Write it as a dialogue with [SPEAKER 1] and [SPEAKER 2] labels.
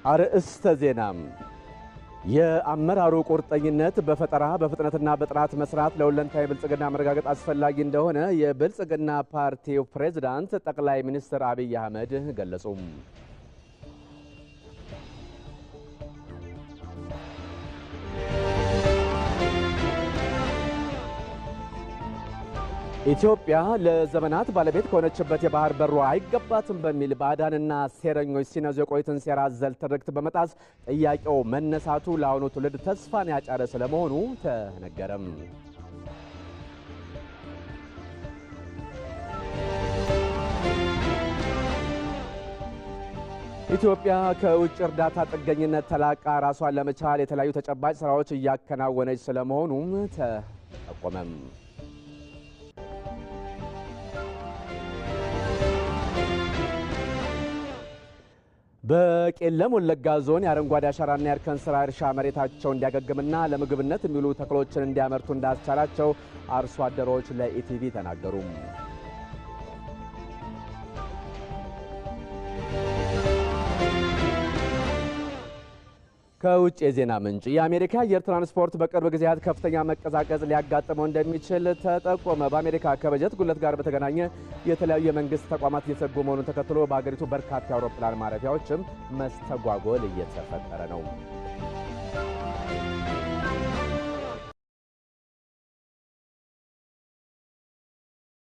[SPEAKER 1] አርእስተ ዜና የአመራሩ ቁርጠኝነት በፈጠራ በፍጥነትና በጥራት መስራት ለሁለንታዊ ብልጽግና መረጋገጥ አስፈላጊ እንደሆነ የብልጽግና ፓርቲው ፕሬዝዳንት ጠቅላይ ሚኒስትር አብይ አህመድ ገለጹ። ኢትዮጵያ ለዘመናት ባለቤት ከሆነችበት የባህር በሯ አይገባትም በሚል ባዕዳንና ሴረኞች ሲነዙ የቆዩትን ሴራ አዘል ትርክት በመጣስ ጥያቄው መነሳቱ ለአሁኑ ትውልድ ተስፋን ያጫረ ስለመሆኑ ተነገረም። ኢትዮጵያ ከውጭ እርዳታ ጥገኝነት ተላቃ ራሷን ለመቻል የተለያዩ ተጨባጭ ስራዎች እያከናወነች ስለመሆኑም ተጠቆመም። በቄለም ወለጋ ዞን የአረንጓዴ አሻራና የእርከን ስራ እርሻ መሬታቸው እንዲያገግምና ለምግብነት የሚውሉ ተክሎችን እንዲያመርቱ እንዳስቻላቸው አርሶ አደሮች ለኢቲቪ ተናገሩ። ከውጭ የዜና ምንጭ የአሜሪካ አየር ትራንስፖርት በቅርብ ጊዜያት ከፍተኛ መቀዛቀዝ ሊያጋጥመው እንደሚችል ተጠቆመ። በአሜሪካ ከበጀት ጉድለት ጋር በተገናኘ የተለያዩ የመንግስት ተቋማት እየተዘጉ መሆኑን ተከትሎ በአገሪቱ በርካታ የአውሮፕላን ማረፊያዎችም መስተጓጎል እየተፈጠረ ነው።